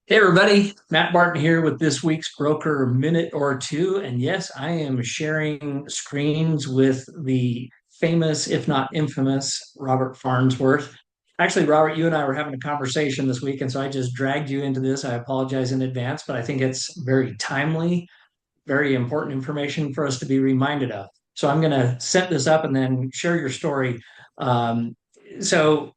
Hey everybody, Matt Barton here with this week's Broker Minute or Two. And yes, I am sharing screens with the famous, if not infamous, Robert Farnsworth. Actually, Robert, you and I were having a conversation this week, and so I just dragged you into this. I apologize in advance, but I think it's very timely, very important information for us to be reminded of. So I'm going to set this up and then share your story. Um, so,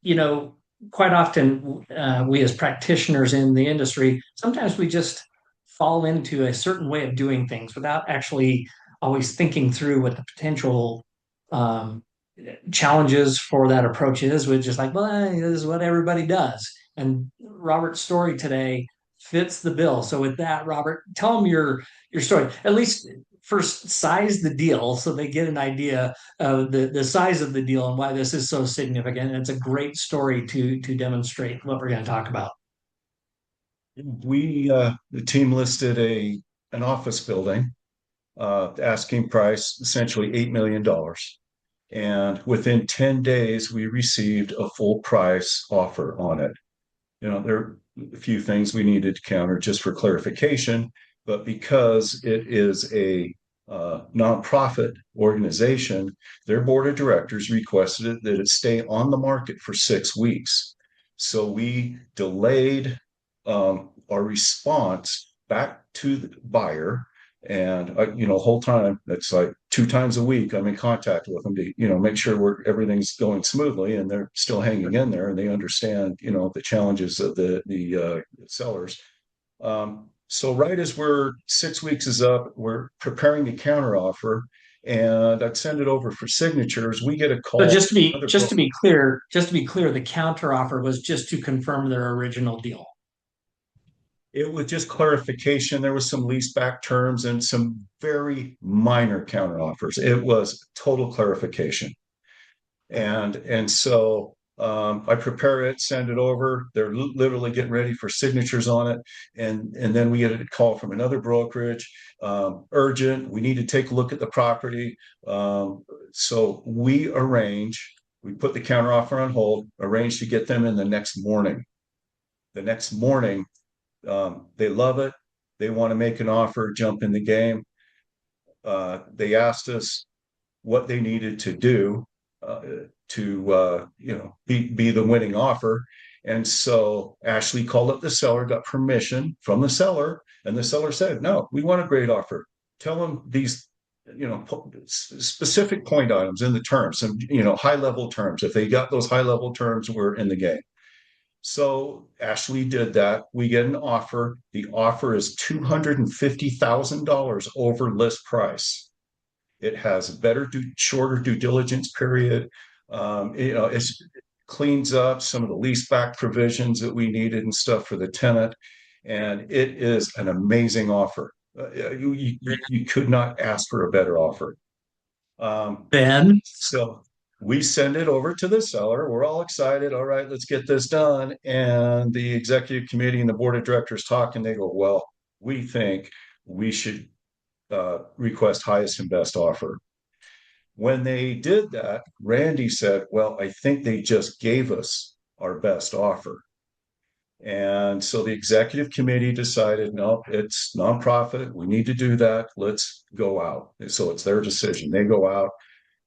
quite often we as practitioners in the industry, sometimes we just fall into a certain way of doing things without actually always thinking through what the potential um, challenges for that approach is. We're just like, well, this is what everybody does. And Robert's story today fits the bill. So with that, Robert, tell them your story. At least first size the deal so they get an idea of the size of the deal and why this is so significant. And it's a great story to demonstrate what we're going to talk about. The team listed an office building, asking price essentially $8 million. And within 10 days, we received a full price offer on it. There are a few things we needed to counter just for clarification, but because it is a nonprofit organization, their board of directors requested that it stay on the market for 6 weeks. So we delayed our response back to the buyer. And whole time it's like 2 times a week I'm in contact with them to make sure everything's going smoothly, and they're still hanging in there, and they understand the challenges of the sellers. So right as we're 6 weeks is up, we're preparing the counter offer, and I'd send it over for signatures. We get a So call just to from be another just to broker. be clear, just to be clear, the counter offer was just to confirm their original deal. It was just clarification. There was some lease back terms and some very minor counter offers. It was total clarification. And so I prepare it, send it over. They're literally getting ready for signatures on it, and then we get a call from another brokerage. Urgent. We need to take a look at the property. So we put the counteroffer on hold, arrange to get them in the next morning. The next morning, they love it. They want to make an offer, jump in the game. They asked us what they needed to do uh, to be the winning offer. And so Ashley called up the seller, got permission from the seller, and the seller said, "No, we want a great offer. Tell them these." Specific point items in the terms, and high level terms. If they got those high level terms, we're in the game. So Ashley did that. We get an offer. The offer is $250,000 over list price. It has shorter due diligence period. It cleans up some of the lease back provisions that we needed and stuff for the tenant. And it is an amazing offer. You could not ask for a better offer. Um, Ben, so we send it over to the seller. We're all excited. All right, let's get this done. And the executive committee and the board of directors talk, and they go, "Well, we think we should request highest and best offer." When they did that, Randy said, "Well, I think they just gave us our best offer." And so the executive committee decided, no, it's nonprofit. We need to do that. Let's go out. So it's their decision. They go out.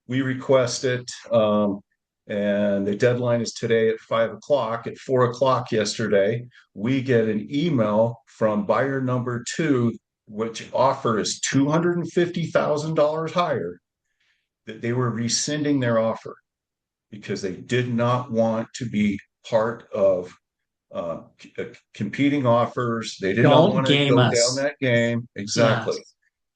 We request it. And the deadline is today at 5 o'clock. At 4 o'clock yesterday, we get an email from buyer number two, which offer is $250,000 higher, that they were rescinding their offer because they did not want to be part of uh, competing offers. They did not don't want to game go down us. that game. Yeah. Exactly.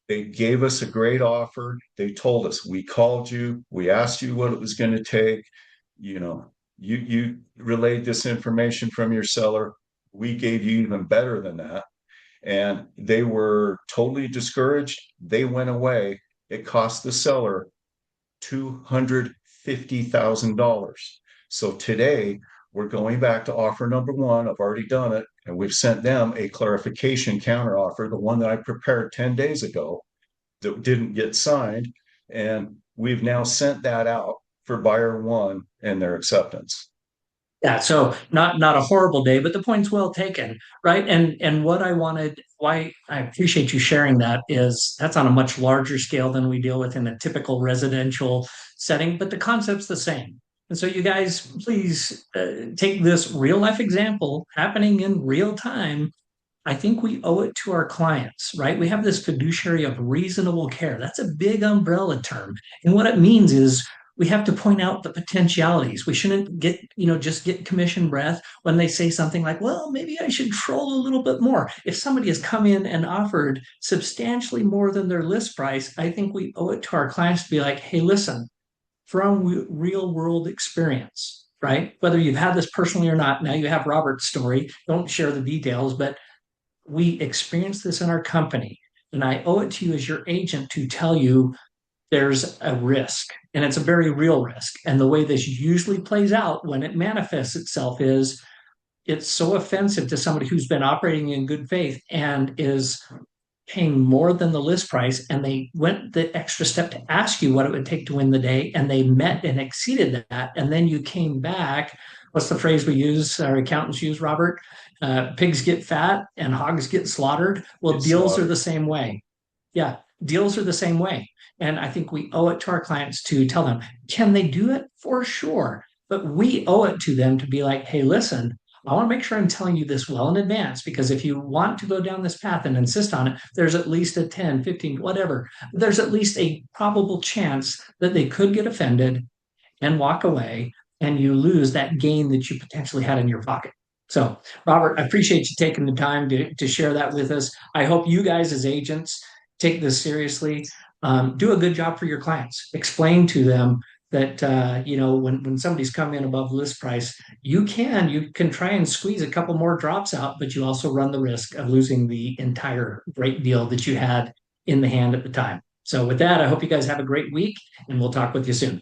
They gave us a great offer. They told us, we called you, we asked you what it was going to take. You know, you relayed this information from your seller. We gave you even better than that. And they were totally discouraged. They went away. It cost the seller $250,000. So today we're going back to offer number one. I've already done it, and we've sent them a clarification counter offer, the one that I prepared 10 days ago that didn't get signed. And we've now sent that out for buyer one and their acceptance. Yeah, so not a horrible day, but the point's well taken, right? And what I wanted, why I appreciate you sharing that is that's on a much larger scale than we deal with in a typical residential setting, but the concept's the same. And so you guys, please take this real life example happening in real time. I think we owe it to our clients, right? We have this fiduciary of reasonable care. That's a big umbrella term. And what it means is we have to point out the potentialities. We shouldn't get, just get commission breath when they say something like, well, maybe I should troll a little bit more. If somebody has come in and offered substantially more than their list price, I think we owe it to our clients to be like, hey, listen, from real world experience, right? Whether you've had this personally or not, now you have Robert's story. Don't share the details, but we experience this in our company. And I owe it to you as your agent to tell you there's a risk, and it's a very real risk. And the way this usually plays out when it manifests itself is it's so offensive to somebody who's been operating in good faith and is paying more than the list price. And they went the extra step to ask you what it would take to win the day, and they met and exceeded that. And then you came back. What's the phrase we use, our accountants use, Robert? Pigs get fat and hogs get slaughtered. Well, It's deals are slaughtered. the same way. Yeah, deals are the same way. And I think we owe it to our clients to tell them, can they do it? For sure. But we owe it to them to be like, hey, listen, I want to make sure I'm telling you this well in advance, because if you want to go down this path and insist on it, there's at least a 10, 15, whatever. There's at least a probable chance that they could get offended and walk away, and you lose that gain that you potentially had in your pocket. So, Robert, I appreciate you taking the time to share that with us. I hope you guys, as agents, take this seriously. Do a good job for your clients. Explain to them that when somebody's come in above list price, you can try and squeeze a couple more drops out, but you also run the risk of losing the entire great deal that you had in the hand at the time. So, with that, I hope you guys have a great week, and we'll talk with you soon.